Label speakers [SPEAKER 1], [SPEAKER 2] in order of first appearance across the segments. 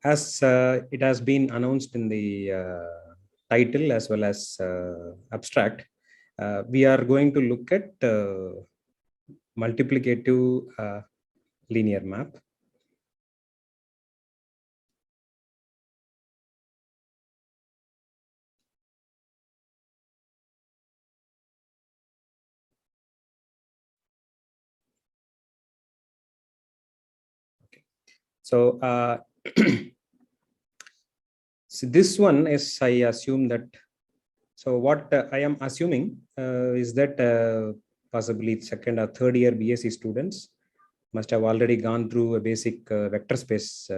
[SPEAKER 1] As it has been announced in the title as well as abstract, we are going to look at multiplicative linear map. Okay. So, so this one is, I assume that, so what I am assuming is that possibly second or third year BSc students must have already gone through a basic vector space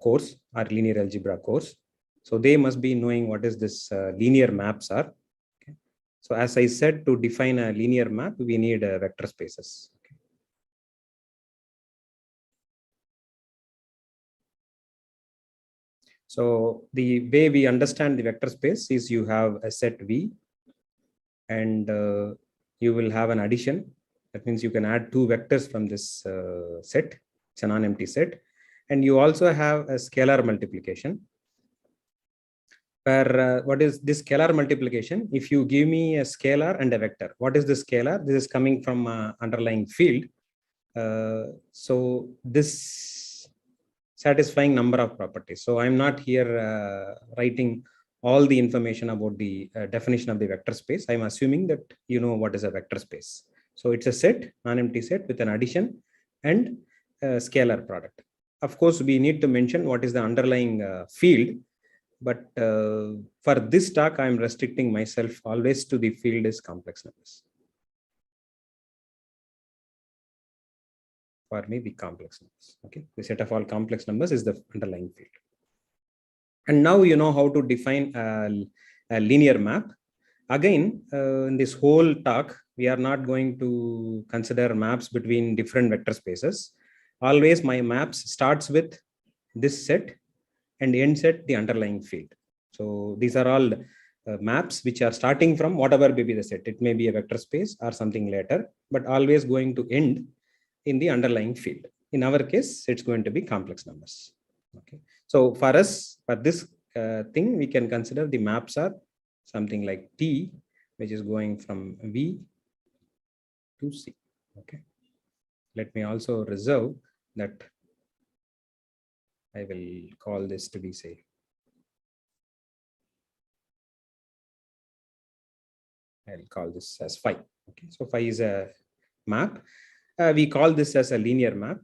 [SPEAKER 1] course or linear algebra course. So they must be knowing what is this linear maps are. Okay. So as I said, to define a linear map, we need vector spaces. Okay. So the way we understand the vector space is you have a set V and you will have an addition. That means you can add two vectors from this set. It's a non-empty set. And you also have a scalar multiplication. Where what is this scalar multiplication? If you give me a scalar and a vector, what is the scalar? This is coming from underlying field. So this satisfying number of properties. So I'm not here writing all the information about the definition of the vector space. I'm assuming that you know what is a vector space. So it's a set, non-empty set with an addition and a scalar product. Of course, we need to mention what is the underlying field. But for this talk, I'm restricting myself always to the field is complex numbers. For me, the complex numbers. Okay, the set of all complex numbers is the underlying field. And now you know how to define a linear map. Again, in this whole talk, we are not going to consider maps between different vector spaces. Always my maps starts with this set and ends at the underlying field. So these are all maps which are starting from whatever may be the set. It may be a vector space or something later, but always going to end in the underlying field. In our case, it's going to be complex numbers. Okay. So for us, for this thing, we can consider the maps are something like T, which is going from V to C. Okay. Let me also reserve that I will call this to be, say, I'll call this as phi. Okay, so phi is a map. We call this as a linear map.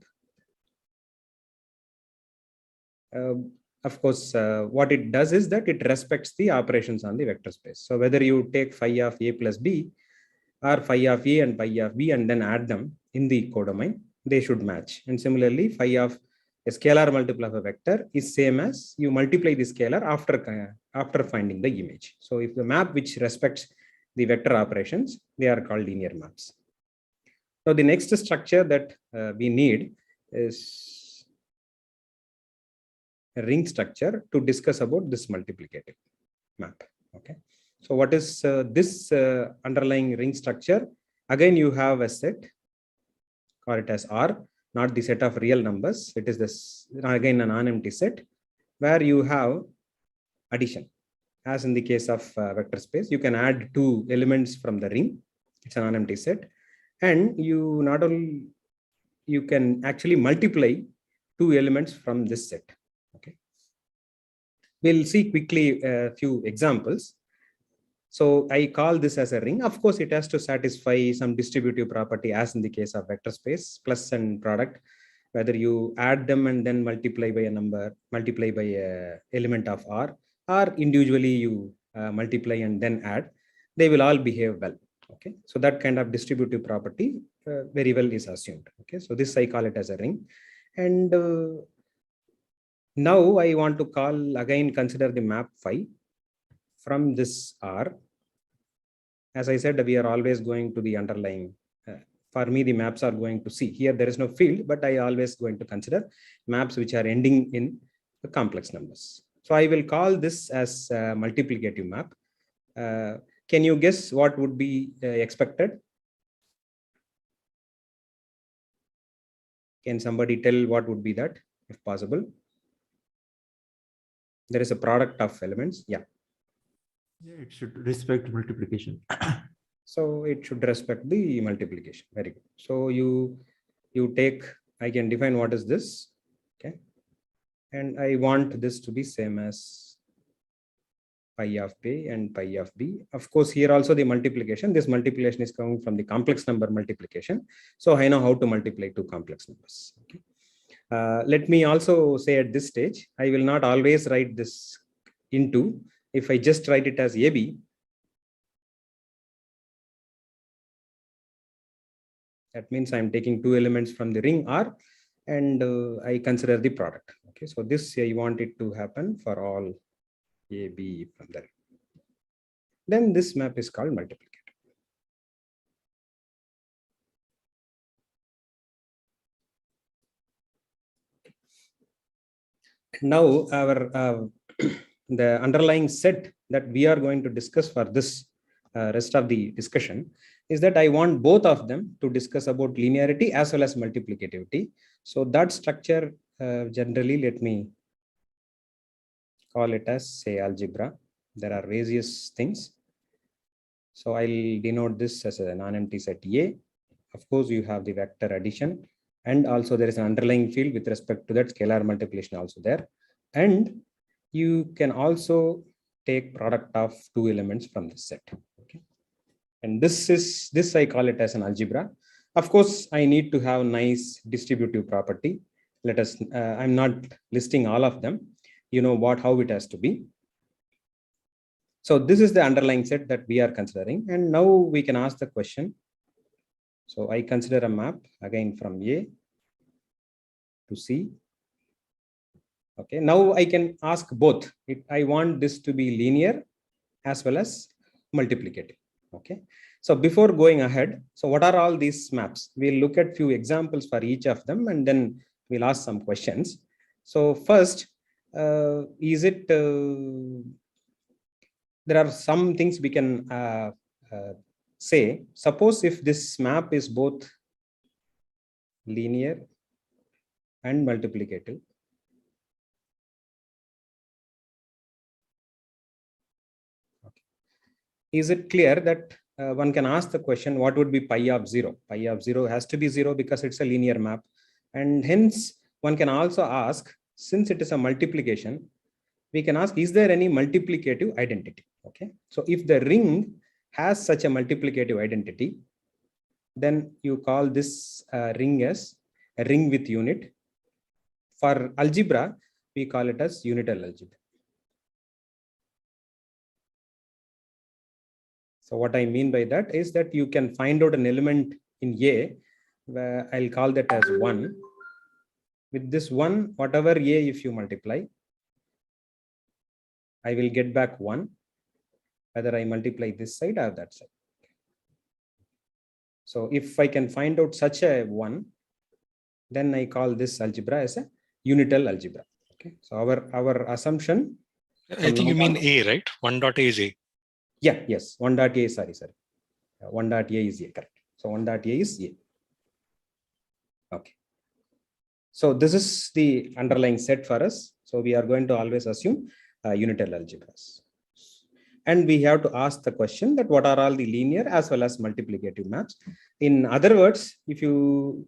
[SPEAKER 1] Of course, what it does is that it respects the operations on the vector space. So whether you take phi of A plus B or phi of A and phi of B and then add them in the codomain, they should match. And similarly, phi of a scalar multiple of a vector is same as you multiply the scalar after finding the image. So if the map which respects the vector operations, they are called linear maps. Now the next structure that we need is a ring structure to discuss about this multiplicative map. Okay, so what is this underlying ring structure? Again, you have a set, call it as R, not the set of real numbers. It is this again a non-empty set where you have addition. As in the case of vector space, you can add two elements from the ring. It's a non-empty set, and you not only you can actually multiply two elements from this set. Okay, we'll see quickly a few examples. So I call this as a ring. Of course, it has to satisfy some distributive property, as in the case of vector space, plus and product. Whether you add them and then multiply by a number, multiply by a element of R, or individually you multiply and then add, they will all behave well. Okay, so that kind of distributive property very well is assumed. Okay, so this I call it as a ring. And now I want to call again, consider the map phi from this R. As I said, we are always going to the underlying. For me, the maps are going to C. Here there is no field, but I always going to consider maps which are ending in the complex numbers. So I will call this as a multiplicative map. Can you guess what would be expected? Can somebody tell what would be that? if possible. There is a product of elements. Yeah.
[SPEAKER 2] Yeah, it should respect multiplication.
[SPEAKER 1] So it should respect the multiplication. Very good. So you take, I can define what is this. Okay. And I want this to be same as pi of A and pi of B. Of course, here also the multiplication, this multiplication is coming from the complex number multiplication. So I know how to multiply two complex numbers. Okay. Let me also say at this stage, I will not always write this into. If I just write it as AB, that means I'm taking two elements from the ring R and I consider the product. Okay, so this I want it to happen for all AB from there. Then this map is called multiplicator. Now our the underlying set that we are going to discuss for this rest of the discussion is that I want both of them to discuss about linearity as well as multiplicativity. So that structure generally, let me call it as, say, algebra. There are various things. So I'll denote this as a non-empty set A. Of course, you have the vector addition, and also there is an underlying field with respect to that scalar multiplication also there. And you can also take product of two elements from this set. Okay. And this I call it as an algebra. Of course, I need to have nice distributive property. Let us, I'm not listing all of them. You know how it has to be. So this is the underlying set that we are considering. And now we can ask the question. So I consider a map again from A to C. Okay, now I can ask both. I want this to be linear as well as multiplicative. Okay, so before going ahead, so what are all these maps? We'll look at few examples for each of them and then we'll ask some questions. So first, is it, there are some things we can say. Suppose if this map is both linear and multiplicative, okay, is it clear that one can ask the question, what would be pi of 0? Pi of 0 has to be 0 because it's a linear map. And hence, one can also ask, since it is a multiplication, we can ask, is there any multiplicative identity? Okay, so if the ring has such a multiplicative identity, then you call this ring as a ring with unit. For algebra, we call it as unital algebra. So what I mean by that is that you can find out an element in A, where I'll call that as 1. With this 1, whatever A if you multiply, I will get back 1, whether I multiply this side or that side. So if I can find out such a 1, then I call this algebra as a unital algebra. Okay, so our assumption.
[SPEAKER 3] I think you mean A, right? 1 dot A is A.
[SPEAKER 1] Yeah, yes, 1 dot A, sorry. 1 dot A is A, correct. So 1 dot A is A. Okay. So this is the underlying set for us. So we are going to always assume unital algebras. And we have to ask the question that what are all the linear as well as multiplicative maps. In other words, if you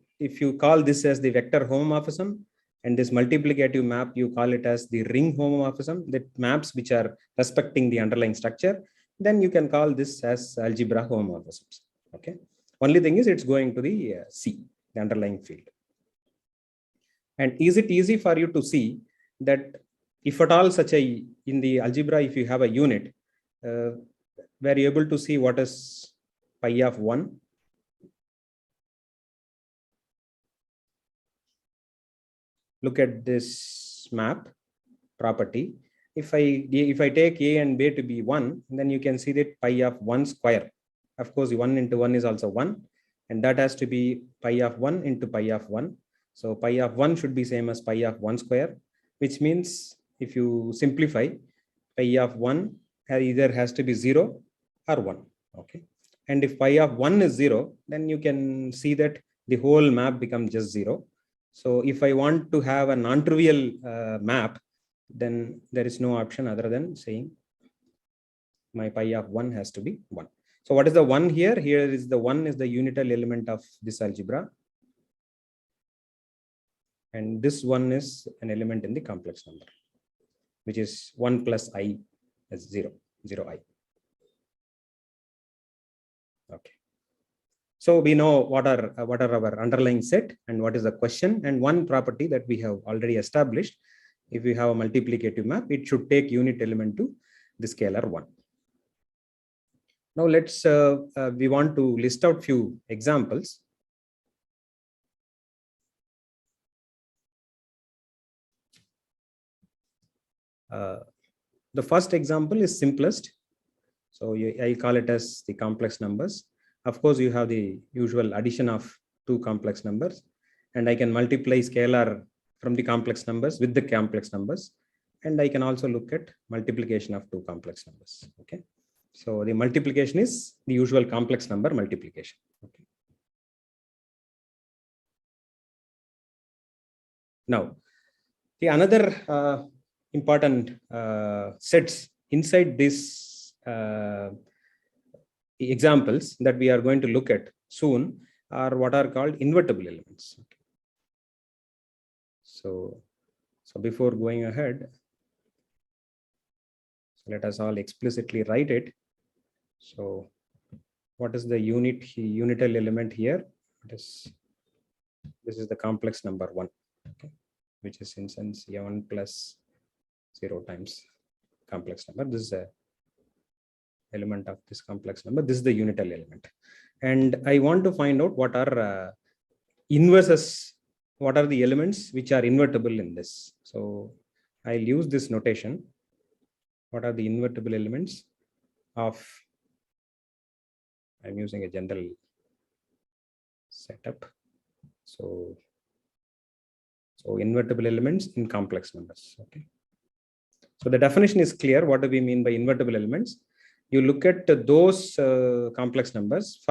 [SPEAKER 1] call this as the vector homomorphism, and this multiplicative map, you call it as the ring homomorphism, that maps which are respecting the underlying structure, then you can call this as algebra homomorphisms. Okay. Only thing is it's going to the C, the underlying field. And is it easy for you to see that if at all such a, in the algebra, if you have a unit, were you able to see what is pi of 1? Look at this map property. If I take A and B to be 1, then you can see that pi of 1 square. Of course, 1 into 1 is also 1, and that has to be pi of 1 into pi of 1. So pi of 1 should be same as pi of 1 square, which means if you simplify, pi of 1 either has to be 0 or 1. Okay, and if pi of 1 is 0, then you can see that the whole map becomes just 0. So if I want to have a non-trivial map, then there is no option other than saying my pi of 1 has to be 1. So what is the 1 here? Here is the 1 is the unital element of this algebra. And this 1 is an element in the complex number, which is 1 plus I as 0, 0I. Okay. So we know what are our underlying set and what is the question. And one property that we have already established, if we have a multiplicative map, it should take unit element to the scalar 1. Now let's we want to list out few examples. The first example is simplest. So I call it as the complex numbers. Of course, you have the usual addition of two complex numbers, and I can multiply scalar from the complex numbers with the complex numbers. And I can also look at multiplication of two complex numbers. Okay. So the multiplication is the usual complex number multiplication. Okay. Now, the another important sets inside this examples that we are going to look at soon are what are called invertible elements. Okay. So before going ahead, let us all explicitly write it. So what is the unital element here? This is the complex number 1, okay, which is in sense a1 plus 0 times complex number. This is a element of this complex number. This is the unital element. And I want to find out what are inverses, what are the elements which are invertible in this. So I'll use this notation. What are the invertible elements of, I'm using a general setup. So invertible elements in complex numbers. Okay. So the definition is clear. What do we mean by invertible elements? You look at those complex numbers.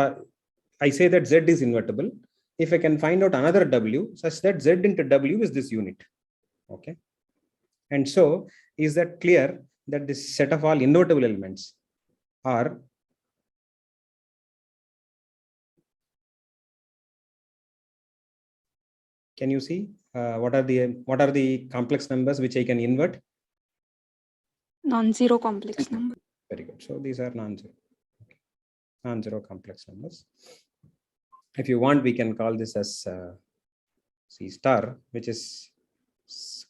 [SPEAKER 1] I say that Z is invertible if I can find out another W such that Z into W is this unit. Okay. And so is that clear that this set of all invertible elements are can you see what are the complex numbers which I can invert?
[SPEAKER 4] Non-zero complex number.
[SPEAKER 1] Very good. So these are non-zero. Okay. Non-zero complex numbers. If you want, we can call this as C star, which is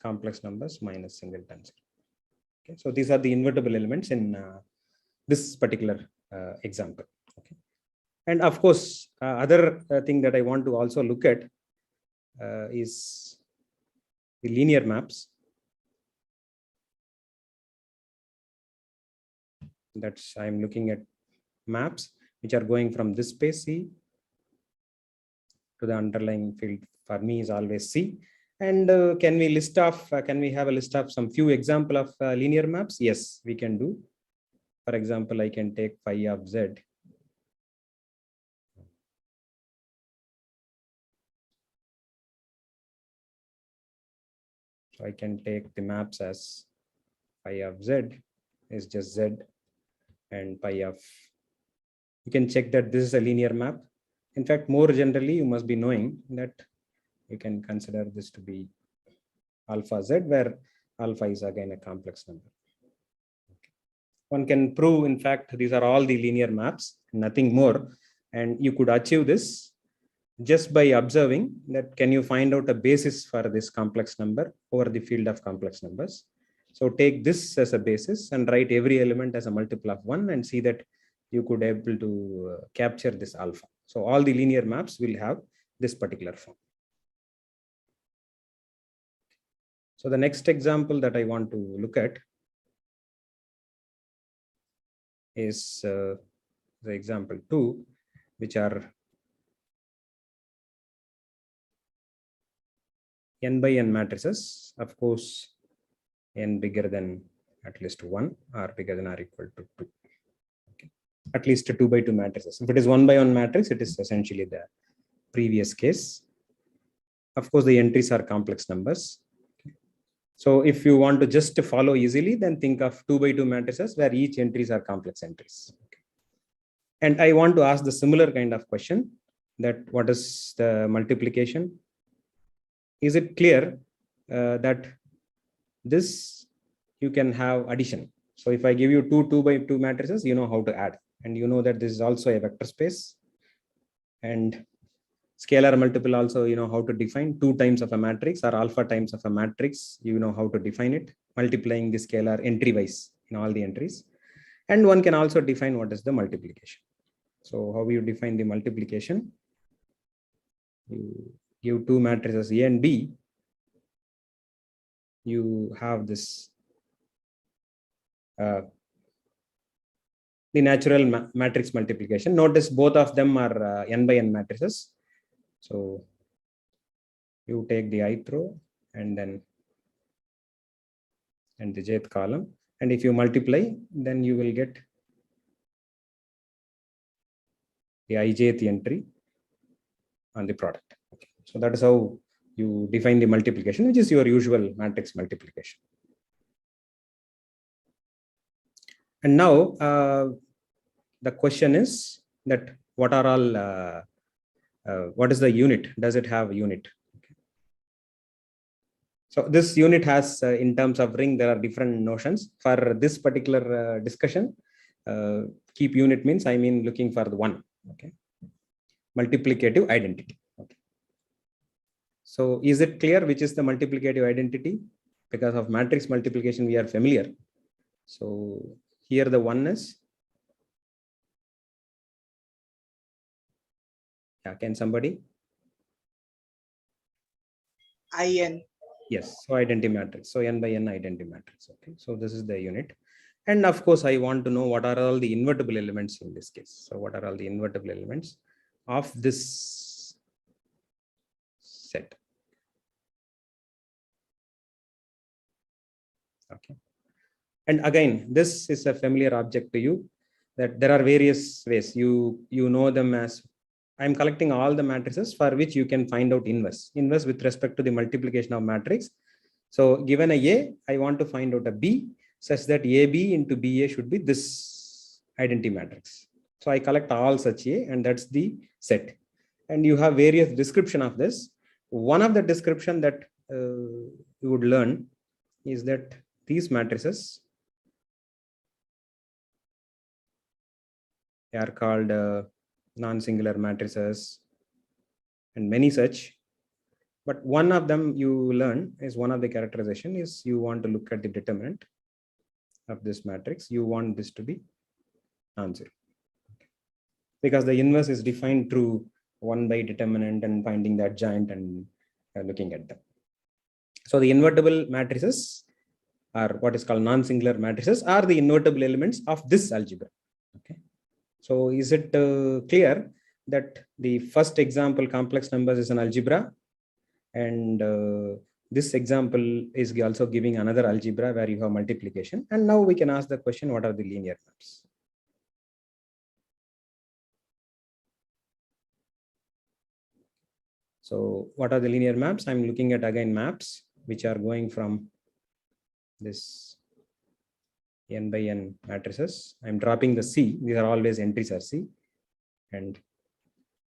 [SPEAKER 1] complex numbers minus singleton zero. Okay. So these are the invertible elements in this particular example. Okay. And of course, other thing that I want to also look at is the linear maps. That's I'm looking at maps which are going from this space C to the underlying field. For me is always C. And can we list off? Can we have a list of some few example of linear maps? Yes, we can do. For example, I can take phi of Z. So I can take the maps as phi of Z is just Z, and pi of, you can check that this is a linear map. In fact, more generally, you must be knowing that you can consider this to be alpha Z, where alpha is again a complex number. Okay. One can prove, in fact, these are all the linear maps, nothing more. And you could achieve this just by observing that can you find out a basis for this complex number over the field of complex numbers. So take this as a basis and write every element as a multiple of 1 and see that you could able to capture this alpha. So all the linear maps will have this particular form. So the next example that I want to look at is the example 2, which are n by n matrices. Of course, n bigger than at least 1 or bigger than or equal to 2. Okay. At least 2 by 2 matrices. If it is 1 by 1 matrix, it is essentially the previous case. Of course, the entries are complex numbers. So if you want to just follow easily, then think of 2 by 2 matrices where each entries are complex entries. And I want to ask the similar kind of question, that what is the multiplication? Is it clear that this you can have addition? So if I give you 2 by 2 matrices, you know how to add, and you know that this is also a vector space. And scalar multiple also, you know how to define 2 times of a matrix or alpha times of a matrix. You know how to define it, multiplying the scalar entry wise in all the entries. And one can also define what is the multiplication. So how you define the multiplication? You give 2 matrices A and B. You have this the natural matrix multiplication. Notice both of them are n by n matrices. So you take the ith row and then the jth column, and if you multiply, then you will get the ijth entry on the product. Okay. So that is how you define the multiplication, which is your usual matrix multiplication. And now the question is that what are all what is the unit? Does it have a unit? Okay. So this unit has, in terms of ring, there are different notions. For this particular discussion, keep unit means, I mean looking for the one. Okay. Multiplicative identity. Okay. So is it clear which is the multiplicative identity? Because of matrix multiplication, we are familiar. So here the oneness. Yeah, can somebody?
[SPEAKER 4] IN.
[SPEAKER 1] Yes, so identity matrix. So n by n identity matrix. Okay, so this is the unit. And of course, I want to know what are all the invertible elements in this case. So what are all the invertible elements of this set? Okay. And again, this is a familiar object to you, that there are various ways. You know them as, I'm collecting all the matrices for which you can find out inverse with respect to the multiplication of matrix. So given a, I want to find out a B such that AB into BA should be this identity matrix. So I collect all such A, and that's the set. And you have various description of this. One of the description that you would learn is that these matrices, they are called non-singular matrices and many such. But one of them you learn is, one of the characterization is, you want to look at the determinant of this matrix. You want this to be non-zero, because the inverse is defined through 1 by determinant and finding the adjoint and looking at them. So the invertible matrices are what is called non-singular matrices, are the invertible elements of this algebra. Okay. So is it clear that the first example, complex numbers, is an algebra, and this example is also giving another algebra where you have multiplication? And now we can ask the question, what are the linear maps? So what are the linear maps? I'm looking at again maps which are going from this n by n matrices. I'm dropping the C. These are always entries are C, and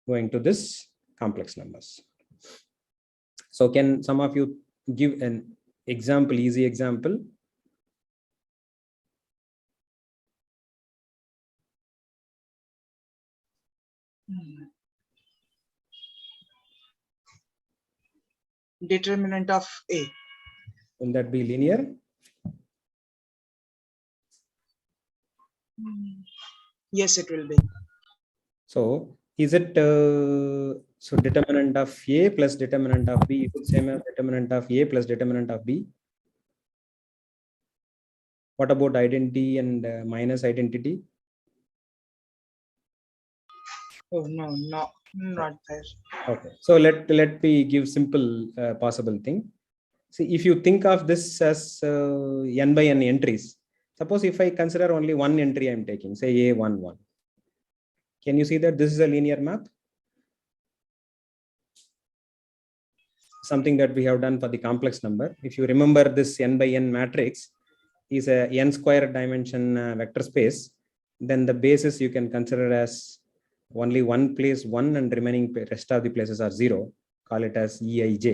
[SPEAKER 1] going to this complex numbers. So can some of you give an example, easy example?
[SPEAKER 4] Determinant of A.
[SPEAKER 1] Will that be linear?
[SPEAKER 4] Yes, it will be.
[SPEAKER 1] So is it so determinant of A plus determinant of B is the same as determinant of A plus determinant of B? What about identity and minus identity?
[SPEAKER 4] Oh no, not there.
[SPEAKER 1] Okay, so let me give simple possible thing. See, if you think of this as n by n entries, suppose if I consider only one entry I'm taking, say A11, can you see that this is a linear map? something that we have done for the complex number. If you remember, this n by n matrix is a n square dimension vector space, then the basis you can consider as only one place 1 and remaining rest of the places are 0. Call it as Eij.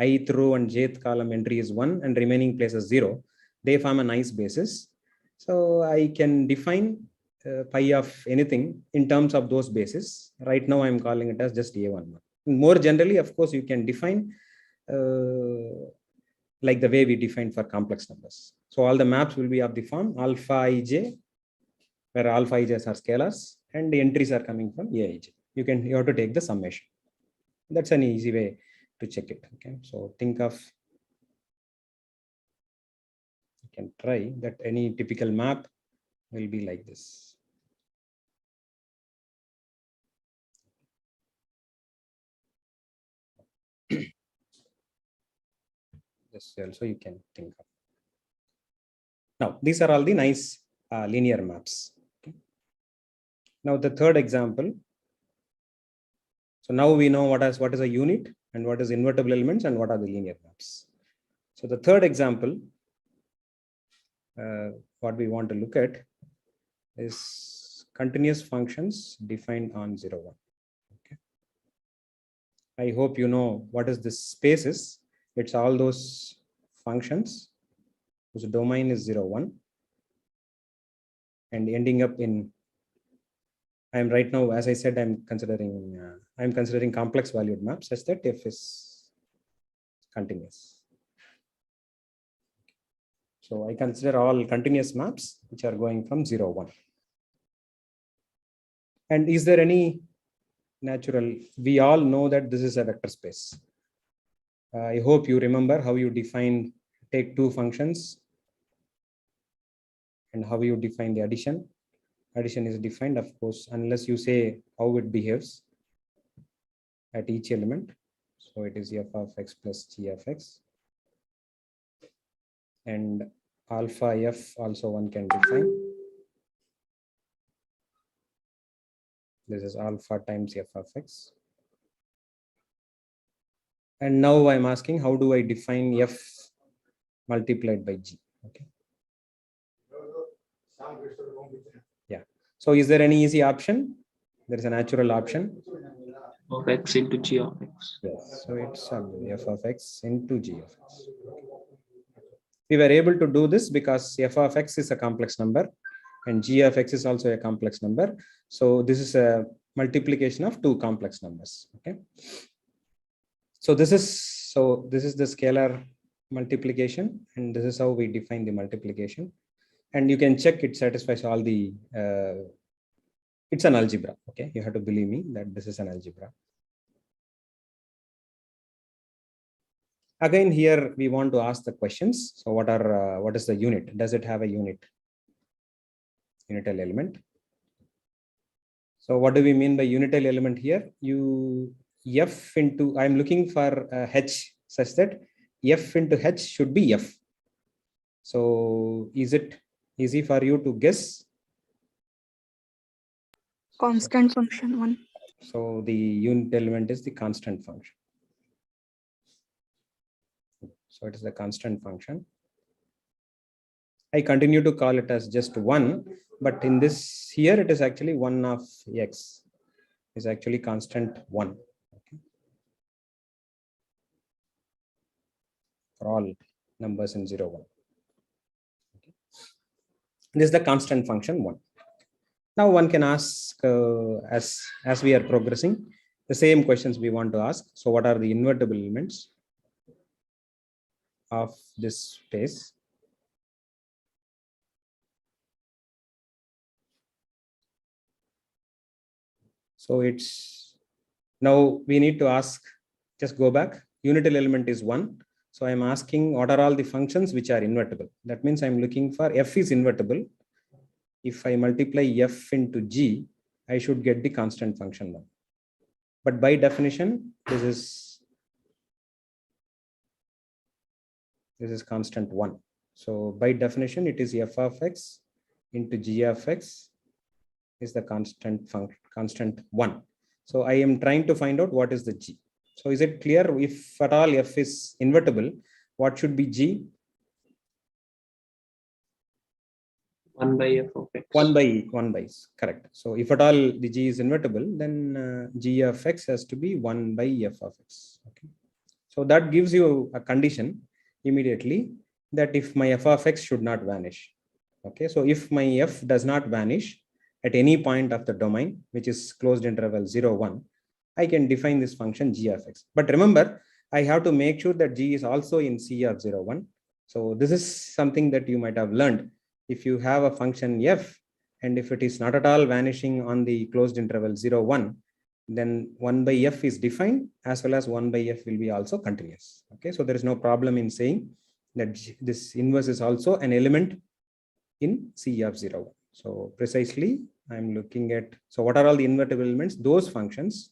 [SPEAKER 1] Ith row and jth column entry is 1 and remaining place is 0. They form a nice basis. So I can define pi of anything in terms of those bases. Right now I'm calling it as just A11. More generally, of course, you can define like the way we defined for complex numbers. So all the maps will be of the form alpha ij, where alpha ij's are scalars and the entries are coming from Aij. You have to take the summation. That's an easy way to check it. Okay, so think of, you can try that any typical map will be like this. This also you can think of. Now, these are all the nice linear maps. Okay. Now, the third example. So now we know what is a unit and what is invertible elements and what are the linear maps. So the third example, what we want to look at is continuous functions defined on 0, 1. Okay. I hope you know what is this space is. It's all those functions whose domain is 0, 1 and ending up in, I'm right now, as I said, I'm considering complex valued maps such that f is continuous. So I consider all continuous maps which are going from 0, 1. And is there any natural, we all know that this is a vector space. I hope you remember how you define, take two functions and how you define the addition. Addition is defined, of course, unless you say how it behaves at each element. So it is f of x plus g of x. And alpha f also one can define. This is alpha times f of x. And now I'm asking, how do I define f multiplied by g? Okay. Yeah. So is there any easy option? There is a natural option.
[SPEAKER 5] Of x into g of x.
[SPEAKER 1] Yes. So it's f of x into g of x. We were able to do this because f of x is a complex number and g of x is also a complex number. So this is a multiplication of two complex numbers. Okay. So this is the scalar multiplication, and this is how we define the multiplication. And you can check it satisfies all the, it's an algebra. Okay, you have to believe me that this is an algebra. Again, here we want to ask the questions. So what is the unit? Does it have a unit? Unital element. So what do we mean by unital element here? F into, I'm looking for h such that f into h should be f. So is it easy for you to guess?
[SPEAKER 6] Constant function 1.
[SPEAKER 1] So the unit element is the constant function. So it is the constant function. I continue to call it as just 1, but in this here it is actually 1 of x is actually constant 1. Okay. For all numbers in 0, 1. Okay. This is the constant function 1. Now one can ask, as we are progressing, the same questions we want to ask. So what are the invertible elements of this space? So it's, now we need to ask, just go back, unital element is 1. So I'm asking what are all the functions which are invertible. That means I'm looking for f is invertible. If I multiply f into g, I should get the constant function 1. But by definition, this is constant 1. So by definition, it is f of x into g of x is the constant function, constant 1. So I am trying to find out what is the g. So is it clear? If at all f is invertible, what should be g?
[SPEAKER 5] 1 by f of x.
[SPEAKER 1] 1 by correct. So if at all the g is invertible, then g of x has to be 1 by f of x. Okay. So that gives you a condition immediately that if my f of x should not vanish. Okay. So if my f does not vanish at any point of the domain, which is closed interval 0, 1, I can define this function g of x. But remember, I have to make sure that g is also in C of 0, 1. So this is something that you might have learned. If you have a function f, and if it is not at all vanishing on the closed interval 0, 1, then 1 by f is defined, as well as 1 by f will be also continuous. Okay, so there is no problem in saying that this inverse is also an element in C of 0, 1. So precisely, I'm looking at, so what are all the invertible elements? Those functions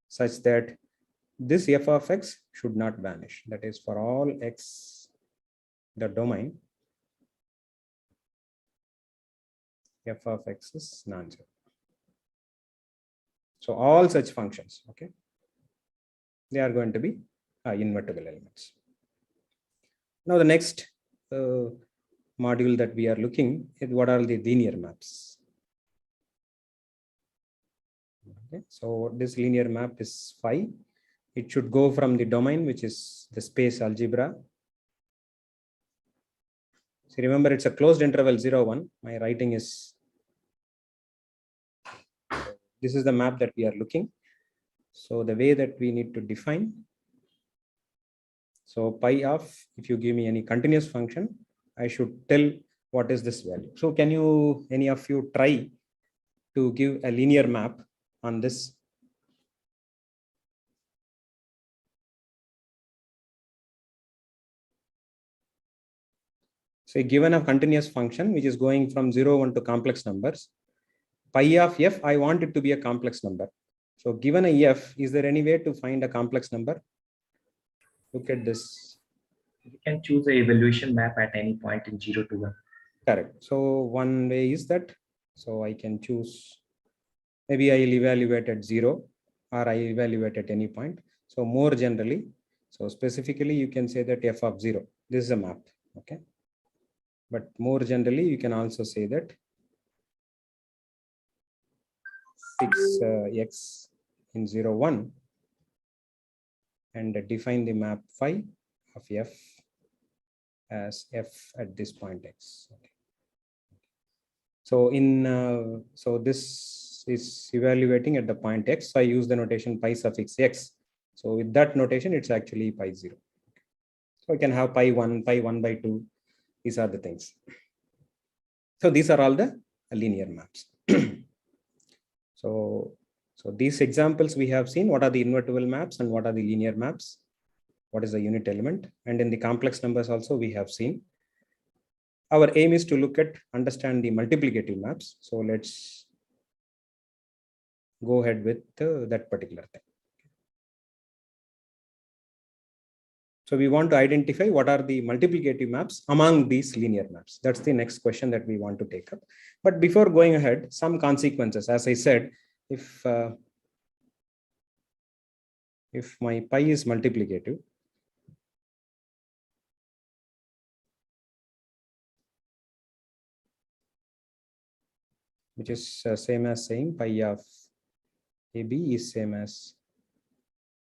[SPEAKER 1] such that this f of x should not vanish. That is, for all x, the domain, f of x is non-zero. So all such functions, okay, they are going to be invertible elements. Now the next module that we are looking at, what are the linear maps? Okay, so this linear map is phi. It should go from the domain, which is the space algebra. So remember, it's a closed interval 0, 1. My writing is, this is the map that we are looking. So the way that we need to define, so pi of, if you give me any continuous function, I should tell what is this value. So can you, any of you, try to give a linear map on this? So given a continuous function which is going from 0, 1 to complex numbers, pi of f, I want it to be a complex number. So given a f, is there any way to find a complex number? Look at this.
[SPEAKER 7] You can choose a evaluation map at any point in 0 to 1.
[SPEAKER 1] Correct. So one way is that, so I can choose, maybe I'll evaluate at 0, or I evaluate at any point. So more generally, so specifically you can say that f of 0, this is a map, okay? But more generally, you can also say that 6x in 0, 1, and define the map phi of f as f at this point x. Okay. So in so this is evaluating at the point x. So I use the notation pi suffix x. So with that notation, it's actually pi 0. So I can have pi 1 by 2. These are the things. So these are all the linear maps. So these examples we have seen, what are the invertible maps and what are the linear maps? What is the unit element? And in the complex numbers also we have seen. Our aim is to look at, understand the multiplicative maps. So let's go ahead with that particular thing. So we want to identify what are the multiplicative maps among these linear maps. That's the next question that we want to take up. But before going ahead, some consequences. As I said, if my pi is multiplicative, which is same as saying pi of AB is same as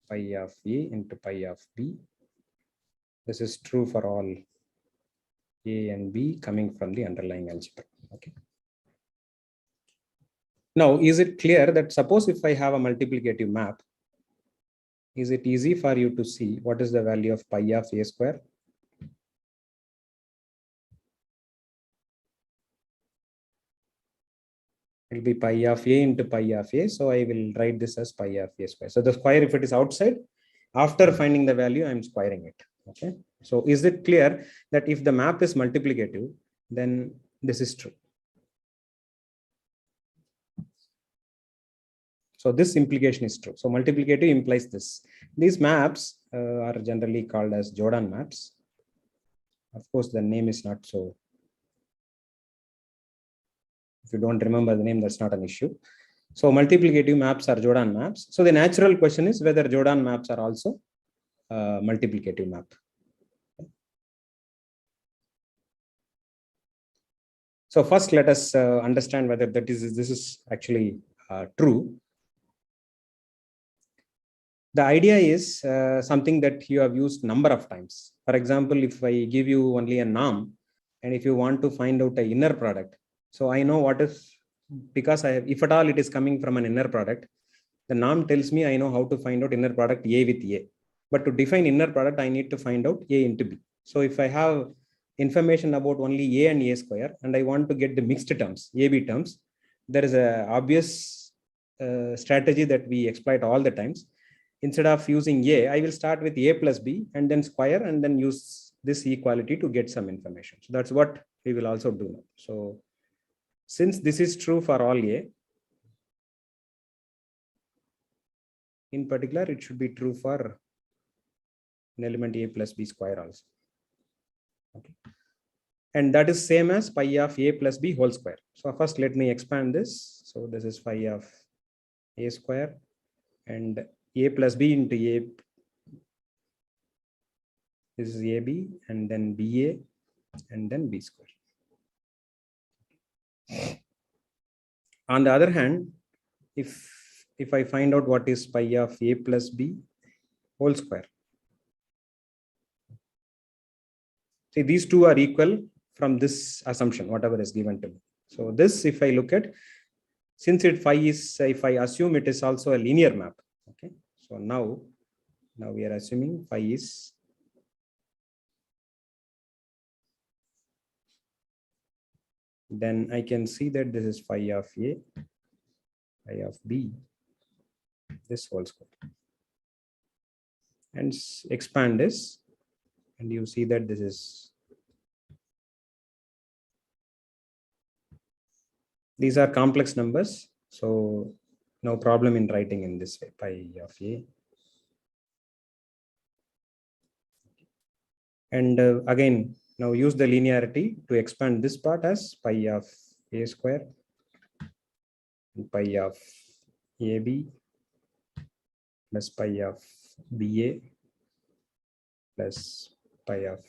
[SPEAKER 1] pi of A into pi of B. This is true for all A and B coming from the underlying algebra. Okay. Now, is it clear that suppose if I have a multiplicative map, is it easy for you to see what is the value of pi of A square? It will be pi of A into pi of A. So I will write this as pi of A square. So the square, if it is outside, after finding the value, I'm squaring it. Okay. So is it clear that if the map is multiplicative, then this is true? So this implication is true. So multiplicative implies this. These maps are generally called as Jordan maps. Of course, the name is not so If you don't remember the name, that's not an issue. So multiplicative maps are Jordan maps. So the natural question is whether Jordan maps are also multiplicative map. So first, let us understand whether this is actually true. The idea is something that you have used number of times. For example, if I give you only a norm, and if you want to find out an inner product, so I know what is, because I have, if at all it is coming from an inner product, the norm tells me I know how to find out inner product A with A. But to define inner product, I need to find out A into B. So if I have information about only A and A square, and I want to get the mixed terms, AB terms, there is a obvious strategy that we exploit all the times. Instead of using A, I will start with A plus B and then square and then use this equality to get some information. So that's what we will also do now. So since this is true for all A, in particular, it should be true for an element A plus B square also. Okay. And that is same as pi of A plus B whole square. So first let me expand this. So this is phi of A square and A plus B into A. This is AB and then BA and then B square. On the other hand, if I find out what is pi of A plus B whole square. See, these two are equal from this assumption, whatever is given to me. So this, if I look at, since it phi is, if I assume it is also a linear map. Okay. So now we are assuming phi is then I can see that this is phi of A, phi of B, this whole square. And expand this, and you see that this is, these are complex numbers, so no problem in writing in this way, pi of A. And again, now use the linearity to expand this part as pi of A square and pi of AB plus pi of BA plus pi of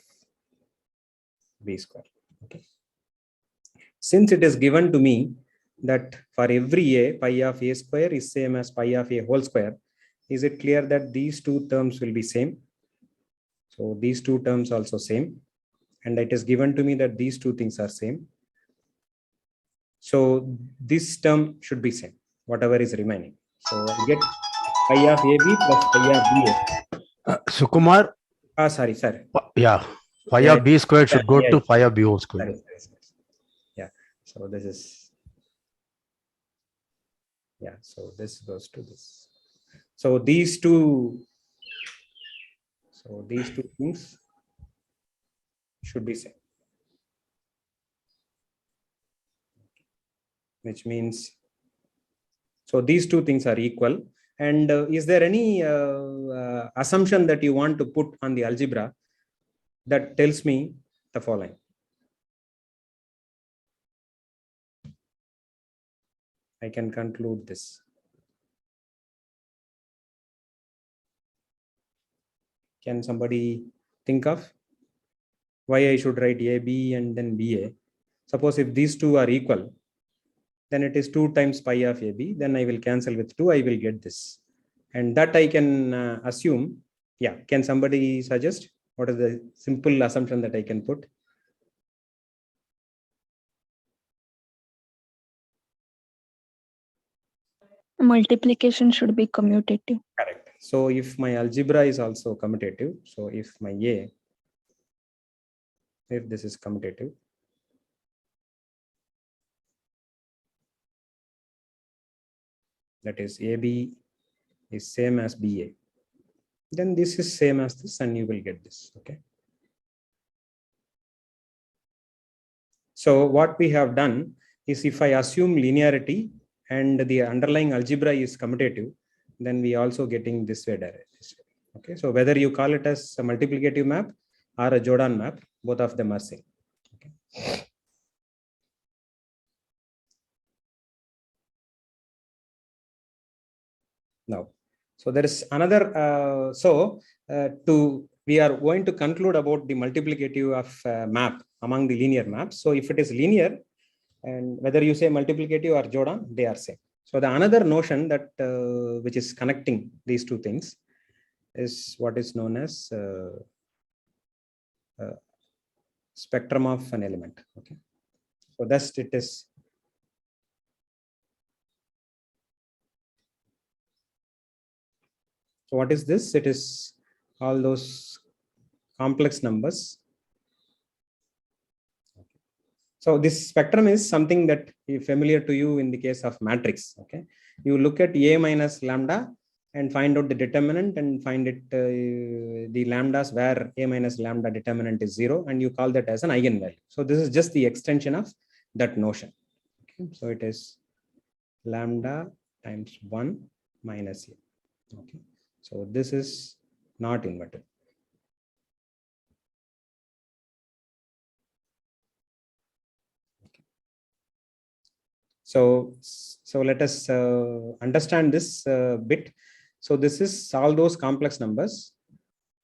[SPEAKER 1] B square. Okay. Since it is given to me that for every A, pi of A square is same as pi of A whole square, is it clear that these two terms will be same? So these two terms also same. And it is given to me that these two things are same. So this term should be same, whatever is remaining. So I get pi of AB plus pi of BA.
[SPEAKER 8] Sukumar,
[SPEAKER 1] Sorry.
[SPEAKER 8] yeah, phi
[SPEAKER 1] Yeah,
[SPEAKER 8] of B squared should go
[SPEAKER 1] yeah.
[SPEAKER 8] to phi of B whole squared.
[SPEAKER 1] Sorry. Yeah, so this is, yeah, so this goes to this. So these two things should be same. Which means, so these two things are equal. And is there any assumption that you want to put on the algebra that tells me the following? I can conclude this. Can somebody think of why I should write AB and then BA? Suppose if these two are equal, then it is 2 times pi of AB. Then I will cancel with 2. I will get this. And that I can assume. Yeah. Can somebody suggest what is the simple assumption that I can put?
[SPEAKER 6] Multiplication should be commutative.
[SPEAKER 1] Correct. So if my algebra is also commutative, so if my A, if this is commutative, that is AB is same as BA, then this is same as this and you will get this. Okay. So what we have done is, if I assume linearity and the underlying algebra is commutative, then we also getting this way direct. Okay. So whether you call it as a multiplicative map or a Jordan map, both of them are same. Okay. Now, so there is another, we are going to conclude about the multiplicative of map among the linear maps. So if it is linear, and whether you say multiplicative or Jordan, they are same. So the another notion that which is connecting these two things is what is known as spectrum of an element. Okay, so thus it is. So what is this? It is all those complex numbers. So this spectrum is something that is familiar to you in the case of matrix. Okay, you look at A minus lambda and find out the determinant and find it the lambdas where A minus lambda determinant is 0, and you call that as an eigenvalue. So this is just the extension of that notion. Okay, so it is lambda times 1 minus A. Okay, so this is not inverted. So let us understand this bit. So this is all those complex numbers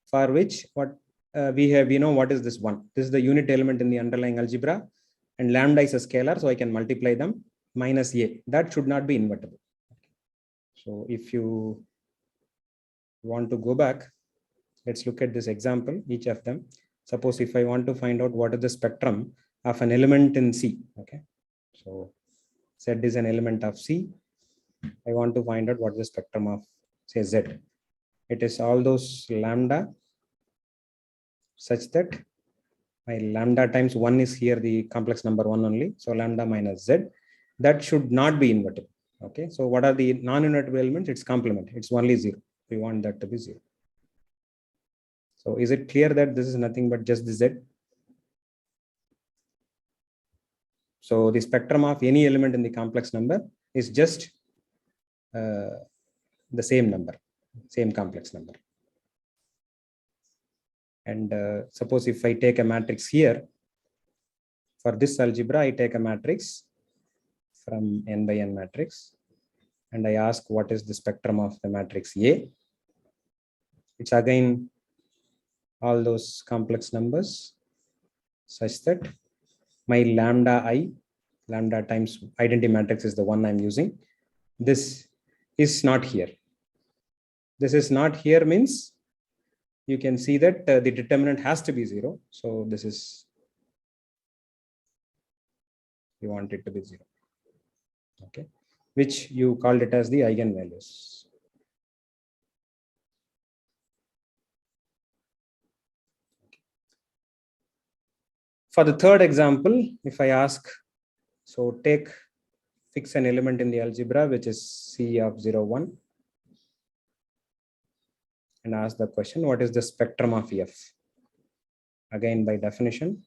[SPEAKER 1] for which what we know what is this one. This is the unit element in the underlying algebra, and lambda is a scalar, so I can multiply them minus A. That should not be invertible. So if you want to go back, let's look at this example, each of them. Suppose if I want to find out what is the spectrum of an element in C. Okay, so Z is an element of C. I want to find out what is the spectrum of, say, Z. It is all those lambda such that my lambda times 1 is here the complex number 1 only. So lambda minus Z. That should not be invertible. Okay, so what are the non-invertible elements? It's complement. It's only 0. We want that to be 0. So is it clear that this is nothing but just the Z? So the spectrum of any element in the complex number is just the same number, same complex number. And suppose if I take a matrix here, for this algebra, I take a matrix from n by n matrix, and I ask what is the spectrum of the matrix A. It's again all those complex numbers such that my lambda I, lambda times identity matrix is the one I'm using. This is not here. This is not here means you can see that the determinant has to be 0. So this is, you want it to be 0. Okay, which you called it as the eigenvalues. For the third example, if I ask, so fix an element in the algebra, which is C of 0, 1, and ask the question, what is the spectrum of F? Again, by definition,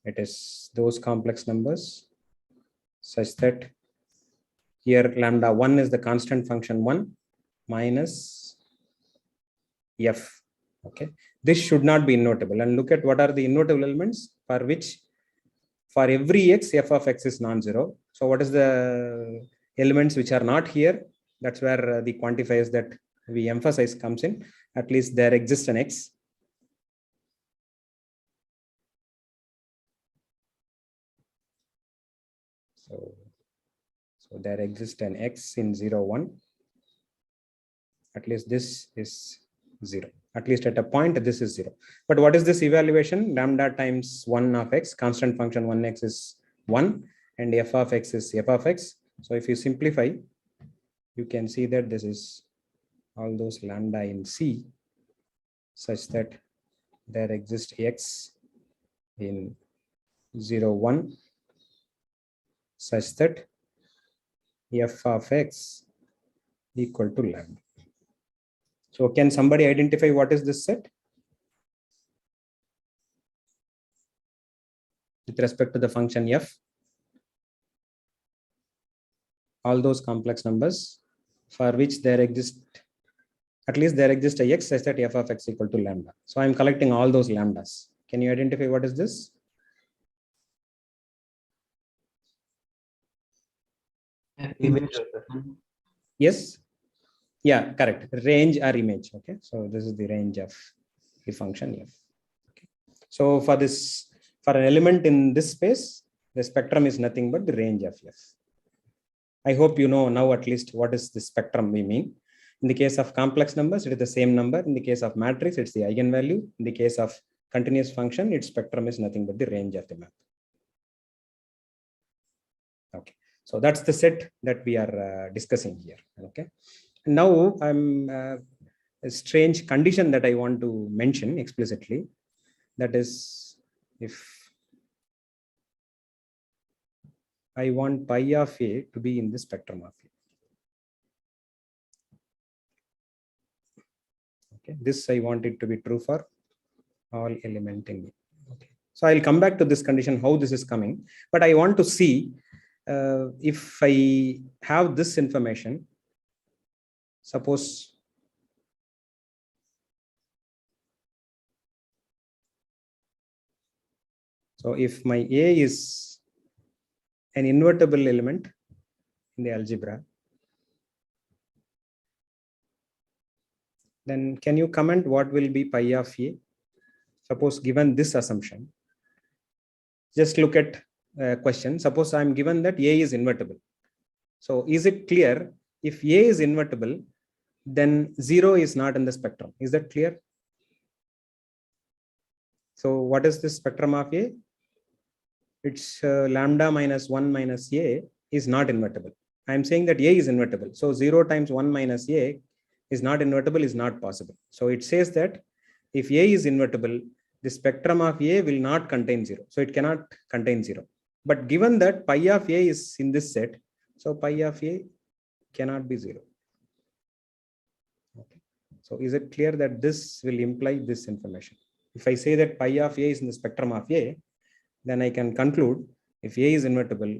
[SPEAKER 1] it is those complex numbers such that here lambda 1 is the constant function 1 minus F. Okay, this should not be invertible. And look at what are the invertible elements for which for every x, f of x is non-zero. So what is the elements which are not here? That's where the quantifiers that we emphasize comes in. At least there exists an x. So there exists an x in 0, 1. At least this is 0. At least at a point, this is 0. But what is this evaluation? Lambda times 1 of x, constant function 1x is 1, and f of x is f of x. So if you simplify, you can see that this is all those lambda in C such that there exists x in 0, 1 such that f of x equal to lambda. So can somebody identify what is this set with respect to the function f? All those complex numbers for which there exist, at least there exists a x such that f of x equal to lambda. So I'm collecting all those lambdas. Can you identify what is this?
[SPEAKER 5] Image.
[SPEAKER 1] Yes. Yeah, correct. Range or image. Okay. So this is the range of the function f. Okay. So for an element in this space, the spectrum is nothing but the range of f. I hope you know now at least what is the spectrum we mean. In the case of complex numbers, it is the same number. In the case of matrix, it's the eigenvalue. In the case of continuous function, its spectrum is nothing but the range of the map. Okay. So that's the set that we are discussing here. Okay. Now I'm a strange condition that I want to mention explicitly. That is, if I want pi of a to be in the spectrum of a. Okay, this I want it to be true for all element in A. Okay, so I'll come back to this condition how this is coming, but I want to see if I have this information. Suppose so, if my A is an invertible element in the algebra, then can you comment what will be pi of A? Suppose given this assumption, just look at a question. Suppose I'm given that A is invertible. So is it clear if A is invertible, then 0 is not in the spectrum? Is that clear? So what is the spectrum of A? It's lambda minus 1 minus A is not invertible. I'm saying that A is invertible. So 0 times 1 minus A is not invertible is not possible. So it says that if A is invertible, the spectrum of A will not contain 0. So it cannot contain 0. But given that pi of A is in this set, so pi of A cannot be 0. Okay. So is it clear that this will imply this information? If I say that pi of A is in the spectrum of A, then I can conclude if A is invertible,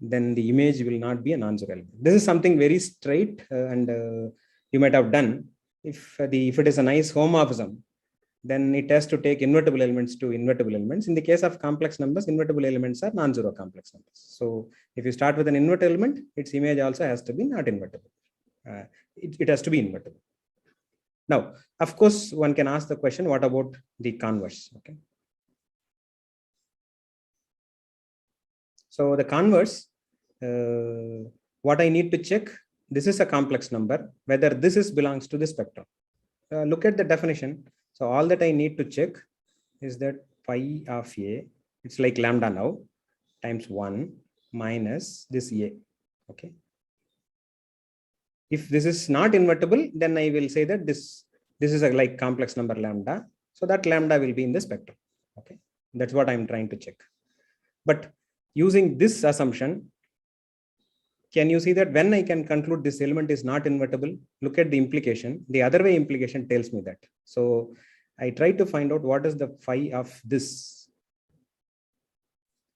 [SPEAKER 1] then the image will not be a non-zero element. This is something very straight and you might have done. If it is a nice homomorphism, then it has to take invertible elements to invertible elements. In the case of complex numbers, invertible elements are non-zero complex numbers. So if you start with an inverted element, its image also has to be not invertible. It has to be invertible. Now, of course, one can ask the question, what about the converse? Okay. So the converse, what I need to check, this is a complex number, whether this belongs to the spectrum. Look at the definition. So all that I need to check is that pi of A, it's like lambda now, times 1 minus this A. Okay. If this is not invertible, then I will say that this is a like complex number lambda. So that lambda will be in the spectrum. Okay. That's what I'm trying to check. But using this assumption, can you see that when I can conclude this element is not invertible? Look at the implication. The other way implication tells me that. So I try to find out what is the phi of this.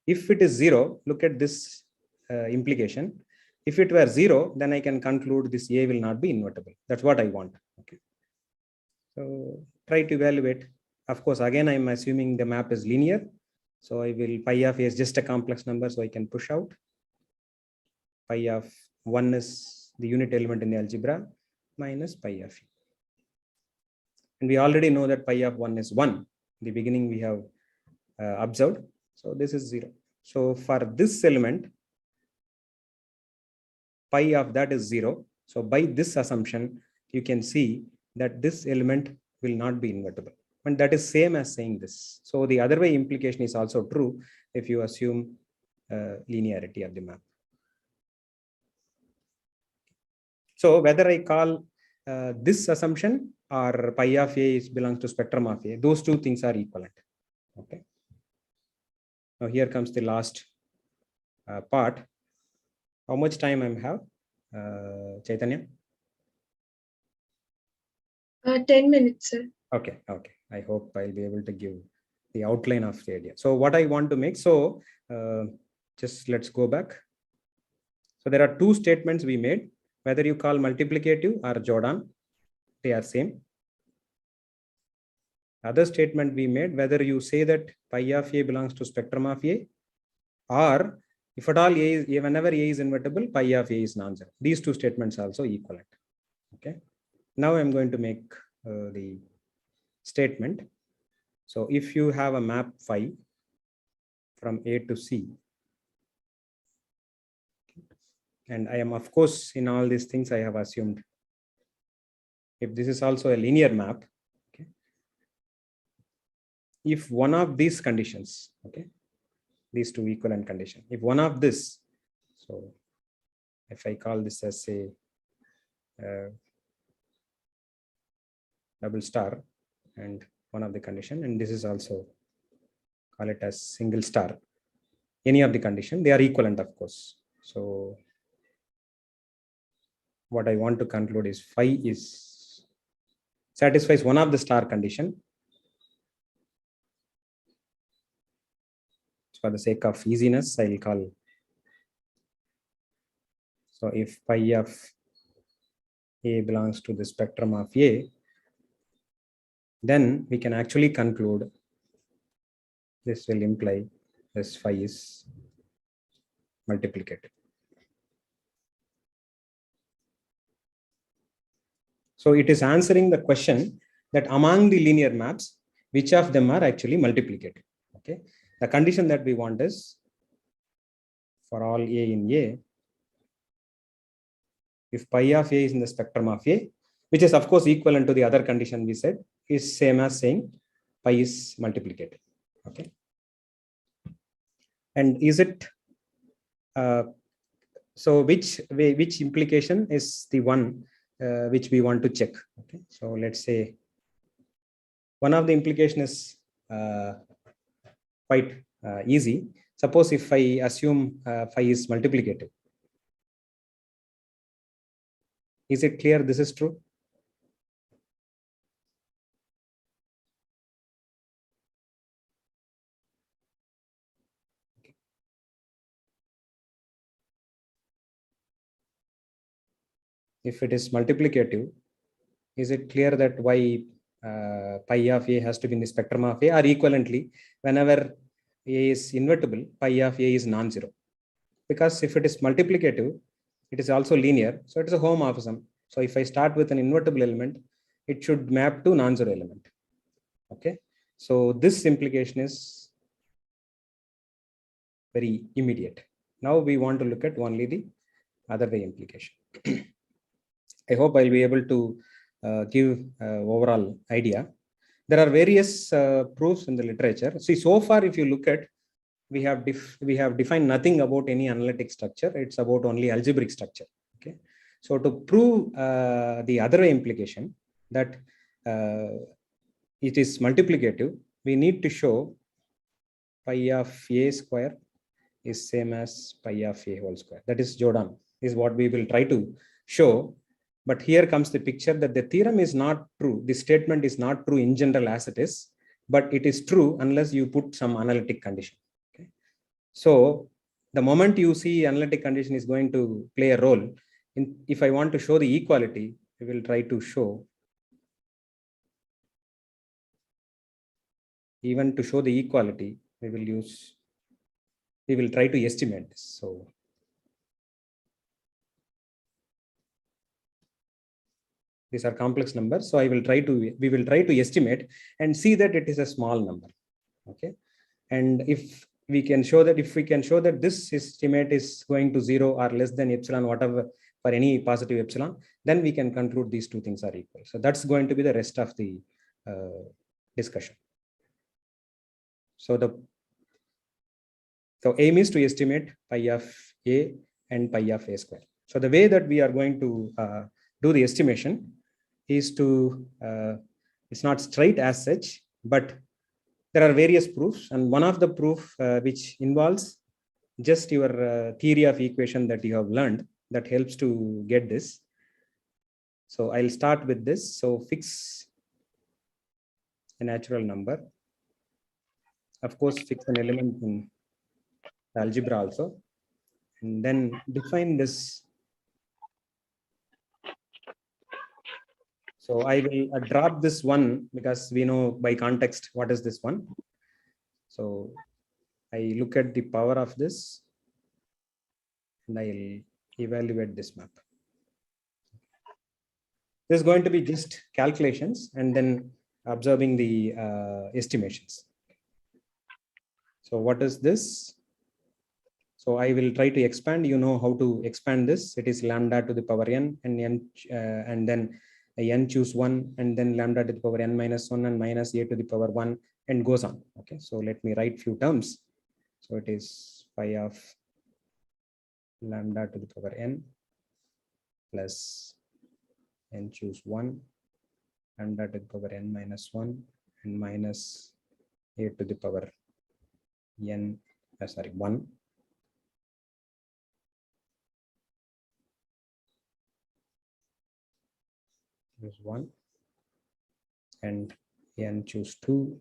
[SPEAKER 1] If it is 0, look at this implication. If it were 0, then I can conclude this A will not be invertible. That's what I want. Okay. So try to evaluate. Of course, again, I'm assuming the map is linear. So I will pi of A is just a complex number, so I can push out. Pi of 1 is the unit element in the algebra minus pi of A. And we already know that pi of 1 is 1. In the beginning, we have observed. So this is 0. So for this element, pi of that is 0. So by this assumption, you can see that this element will not be invertible. And that is same as saying this. So the other way implication is also true if you assume linearity of the map. So whether I call this assumption or pi of A belongs to spectrum of A, those two things are equivalent. Okay. Now here comes the last part. How much time I have, Chaitanya?
[SPEAKER 9] 10 minutes, sir.
[SPEAKER 1] Okay. Okay. I hope I'll be able to give the outline of the idea. So what I want to make, so just let's go back. So there are two statements we made, whether you call multiplicative or Jordan, they are same. Other statement we made, whether you say that pi of A belongs to spectrum of A, or if at all A is, whenever A is invertible, pi of A is non-zero. These two statements are also equivalent. Okay. Now I'm going to make the statement. So if you have a map phi from A to C, and I am, of course, in all these things, I have assumed if this is also a linear map, okay, if one of these conditions, okay, these two equivalent condition, if one of this, so if I call this as a double star and one of the condition, and this is also call it as single star, any of the condition, they are equivalent, of course. So what I want to conclude is phi is satisfies one of the star condition. For the sake of easiness, I will call. So if phi of A belongs to the spectrum of A, then we can actually conclude this will imply this phi is multiplicative. So it is answering the question that among the linear maps, which of them are actually multiplicative. Okay. The condition that we want is for all A in A, if pi of A is in the spectrum of A, which is of course equivalent to the other condition we said, is same as saying pi is multiplicative. Okay. And is it so which implication is the one which we want to check? Okay. So let's say one of the implication is quite easy. Suppose if I assume phi is multiplicative, is it clear this is true? If it is multiplicative, is it clear that why pi of A has to be in the spectrum of A, or equivalently, whenever A is invertible, pi of A is non-zero? Because if it is multiplicative, it is also linear, so it is a homomorphism. So if I start with an invertible element, it should map to non-zero element. Okay, so this implication is very immediate. Now we want to look at only the other way implication. I hope I'll be able to give overall idea. There are various proofs in the literature. See, so far, if you look at, we have defined nothing about any analytic structure. It's about only algebraic structure. Okay, so to prove the other way implication that it is multiplicative, we need to show pi of A square is same as pi of A whole square. That is Jordan, is what we will try to show. But here comes the picture that the theorem is not true. The statement is not true in general as it is, but it is true unless you put some analytic condition. Okay. So the moment you see analytic condition is going to play a role, if I want to show the equality, we will try to show, even to show the equality, we will try to estimate this. So these are complex numbers. So we will try to estimate and see that it is a small number. Okay. And if we can show that this estimate is going to 0 or less than epsilon, whatever, for any positive epsilon, then we can conclude these two things are equal. So that's going to be the rest of the discussion. So aim is to estimate pi of A and pi of A square. So the way that we are going to do the estimation is to, it's not straight as such, but there are various proofs. And one of the proof which involves just your theory of equation that you have learned, that helps to get this. So I'll start with this. So fix a natural number. Of course, fix an element in the algebra also. And then define this. So I will drop this one because we know by context what is this one. So I look at the power of this and I'll evaluate this map. This is going to be just calculations and then observing the estimations. So what is this? So I will try to expand. You know how to expand this. It is lambda to the power n and then n choose 1 and then lambda to the power n minus 1 and minus a to the power 1 and goes on. Okay, so let me write few terms. So it is phi of lambda to the power n plus n choose 1 lambda to the power n minus 1 and minus a to the power n 1 . Is 1 and n choose 2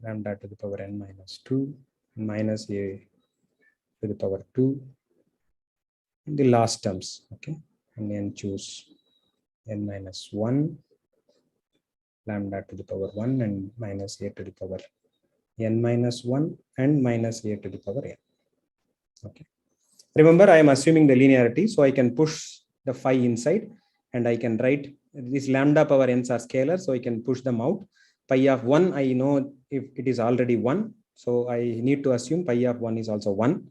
[SPEAKER 1] lambda to the power n minus 2 minus a to the power 2 in the last terms. Okay, and n choose n minus 1 lambda to the power 1 and minus a to the power n minus 1 and minus a to the power n. Okay, remember I am assuming the linearity, so I can push the phi inside and I can write this lambda power n's are scalar, so I can push them out. Pi of 1, I know if it is already 1, so I need to assume pi of 1 is also 1.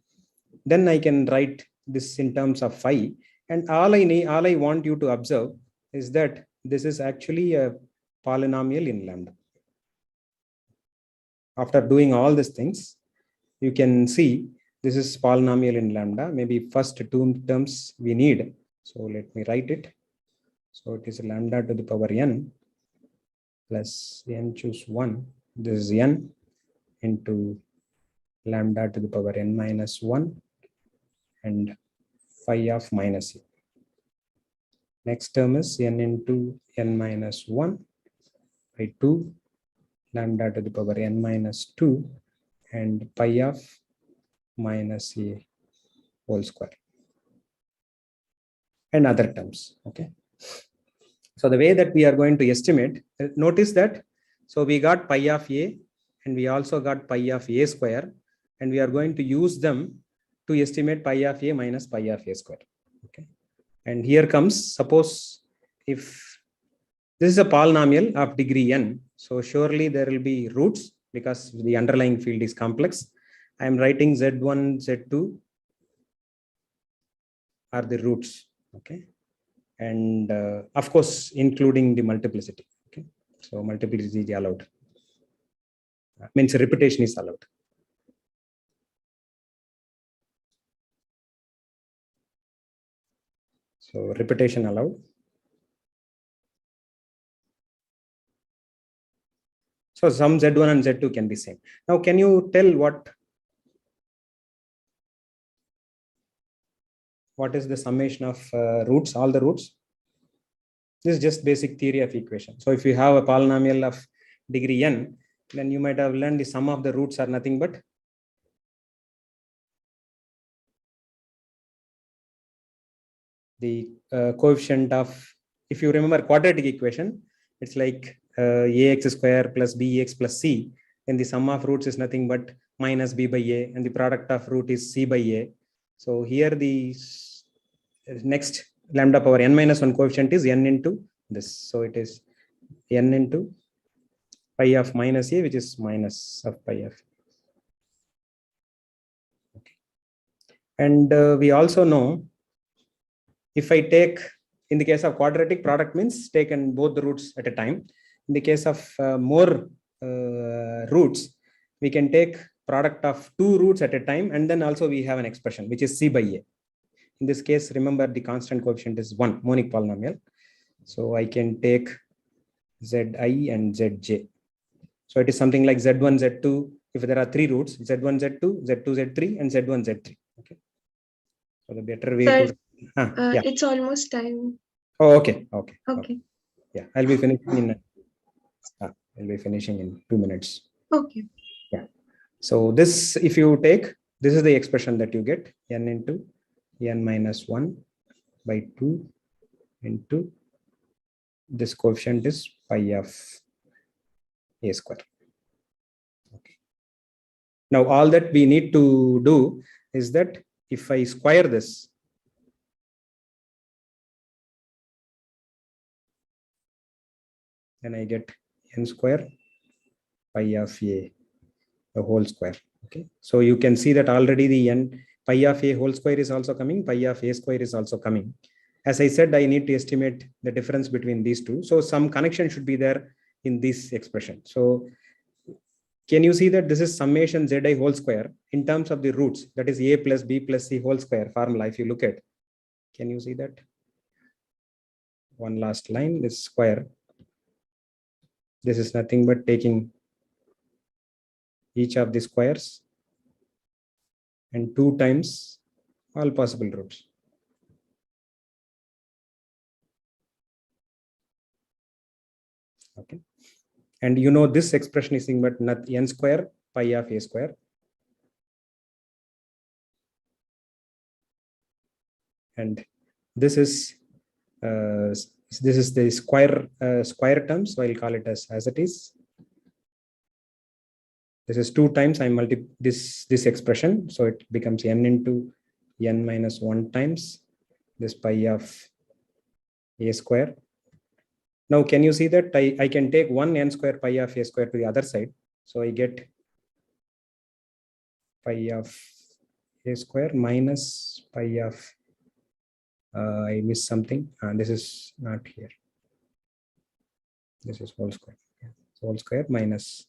[SPEAKER 1] Then I can write this in terms of phi, and all I want you to observe is that this is actually a polynomial in lambda. After doing all these things, you can see this is polynomial in lambda. Maybe first two terms we need, so let me write it. So it is lambda to the power n plus n choose 1. This is n into lambda to the power n minus 1 and phi of minus a. Next term is n into n minus 1 by 2 lambda to the power n minus 2 and pi of minus a whole square and other terms. Okay. So the way that we are going to estimate, notice that, so we got pi of a and we also got pi of a square, and we are going to use them to estimate pi of a minus pi of a square. Okay. And here comes, suppose if this is a polynomial of degree n, so surely there will be roots because the underlying field is complex. I am writing z1, z2 are the roots. Okay. And of course, including the multiplicity. Okay, so multiplicity is allowed. Means repetition is allowed. So repetition allowed. So some z1 and z2 can be same. Now, can you tell what is the summation of roots, all the roots? This is just basic theory of equation. So if you have a polynomial of degree n, then you might have learned the sum of the roots are nothing but the coefficient of, if you remember quadratic equation, it's like ax square plus bx plus c, then the sum of roots is nothing but minus b by a, and the product of root is c by a. So here the next lambda power n minus 1 coefficient is n into this. So it is n into pi of minus a, which is minus of pi of. Okay. And we also know, if I take, in the case of quadratic, product means taken both the roots at a time. In the case of more roots, we can take product of two roots at a time, and then also we have an expression which is c by a. In this case, remember the constant coefficient is 1, monic polynomial. So I can take zi and zj. So it is something like z1, z2. If there are three roots, z1, z2, z2, z3, and z1, z3. Okay. So the better way
[SPEAKER 9] Sir,
[SPEAKER 1] to. Yeah.
[SPEAKER 9] It's almost time.
[SPEAKER 1] Oh, okay. Okay.
[SPEAKER 9] Okay.
[SPEAKER 1] Yeah, I'll be finishing in 2 minutes.
[SPEAKER 9] Okay.
[SPEAKER 1] Yeah. So this, if you take, this is the expression that you get, n into n minus 1 by 2 into this coefficient is pi of a square. Okay. Now all that we need to do is that if I square this, then I get n square pi of a, the whole square. Okay, so you can see that already the n pi of a whole square is also coming, pi of a square is also coming. As I said, I need to estimate the difference between these two. So some connection should be there in this expression. So can you see that this is summation zi whole square in terms of the roots, that is a plus b plus c whole square formula. If you look at, can you see that? One last line, this square. This is nothing but taking each of the squares and 2 times all possible roots. Okay, and you know this expression is nothing but not n square pi of a square, and this is the square term, so I'll call it as it is. This is 2 times I multiply this expression, so it becomes n into n minus 1 times this pi of a square. Now, can you see that I can take 1 n square pi of a square to the other side. So I get pi of a square minus pi of, I missed something. This is not here. This is whole square. Whole square minus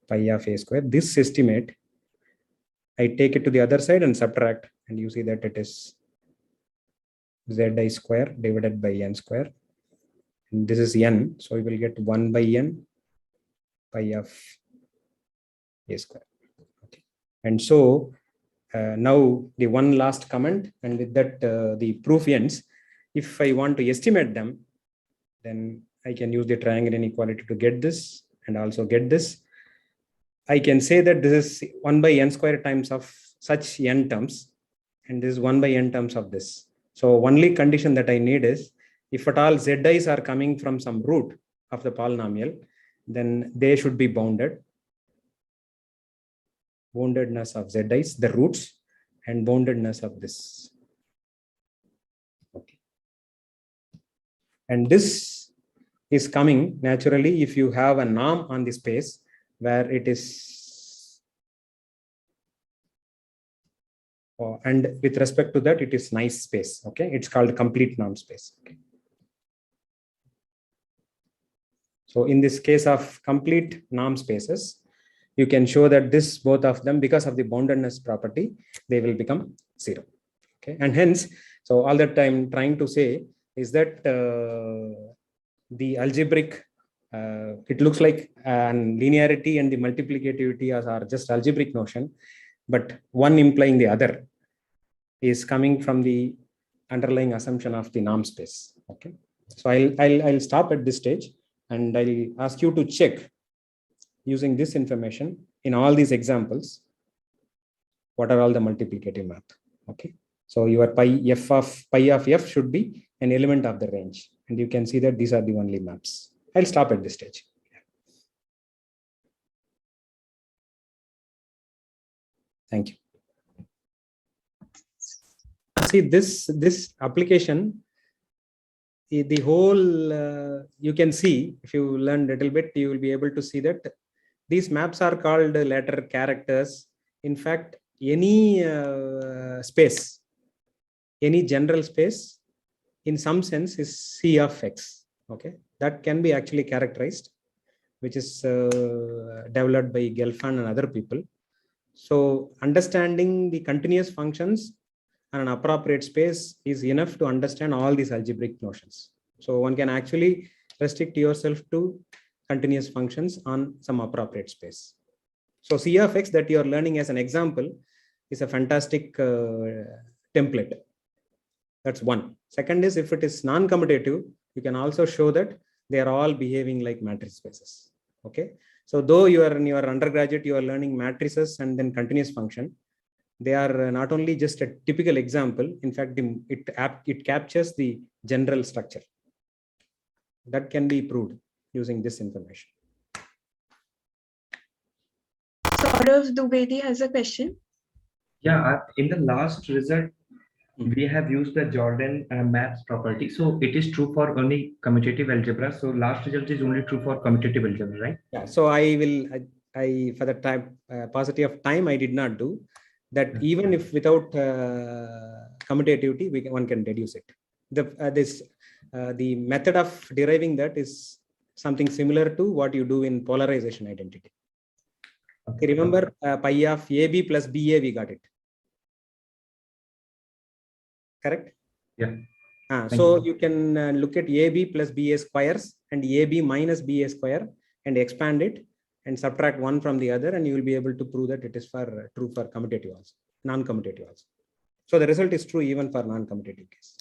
[SPEAKER 1] pi of a square. This estimate, I take it to the other side and subtract, and you see that it is zi square divided by n square. And this is n, so we will get 1 by n pi of a square. Okay. And so now the one last comment, and with that the proof ends. If I want to estimate them, then I can use the triangle inequality to get this and also get this. I can say that this is 1 by n square times of such n terms, and this is 1 by n terms of this. So only condition that I need is, if at all zi's are coming from some root of the polynomial, then they should be bounded. Boundedness of zi's, the roots, and boundedness of this. Okay. And this is coming naturally if you have a norm on the space where it is, and with respect to that, it is nice space. Okay, it's called complete norm space. Okay. So in this case of complete norm spaces, you can show that this, both of them, because of the boundedness property, they will become 0. Okay, and hence, so all that I'm trying to say is that the algebraic, it looks like linearity and the multiplicativity are just algebraic notion, but one implying the other is coming from the underlying assumption of the norm space. Okay, so I'll stop at this stage, and I'll ask you to check using this information in all these examples, what are all the multiplicative map. Okay, so your pi of f should be an element of the range, and you can see that these are the only maps. I'll stop at this stage. Thank you. See this application, the whole you can see, if you learn a little bit, you will be able to see that these maps are called letter characters. In fact, any space, any general space, in some sense is C of X. Okay, that can be actually characterized, which is developed by Gelfand and other people. So understanding the continuous functions and an appropriate space is enough to understand all these algebraic notions. So one can actually restrict yourself to continuous functions on some appropriate space. So C of X that you are learning as an example is a fantastic template. That's one. Second is, if it is non-commutative, you can also show that they are all behaving like matrix spaces. Okay. So though you are in your undergraduate, you are learning matrices and then continuous function, they are not only just a typical example. In fact, it captures the general structure. That can be proved using this information.
[SPEAKER 9] Saurav Dwivedi has a question.
[SPEAKER 7] Yeah, in the last result, we have used the Jordan maps property. So it is true for only commutative algebra. So last result is only true for commutative algebra, right?
[SPEAKER 1] Yeah. So I will, I for the time paucity of time, I did not do that.
[SPEAKER 7] Yeah.
[SPEAKER 1] Even if without commutativity, one can deduce it. The method of deriving that is something similar to what you do in polarization identity. Okay, remember pi of AB plus BA, we got it. Correct?
[SPEAKER 7] Yeah.
[SPEAKER 1] So you can look at AB plus BA squares and AB minus BA square and expand it and subtract one from the other, and you will be able to prove that it is true for commutative also, non-commutative also. So the result is true even for non-commutative case.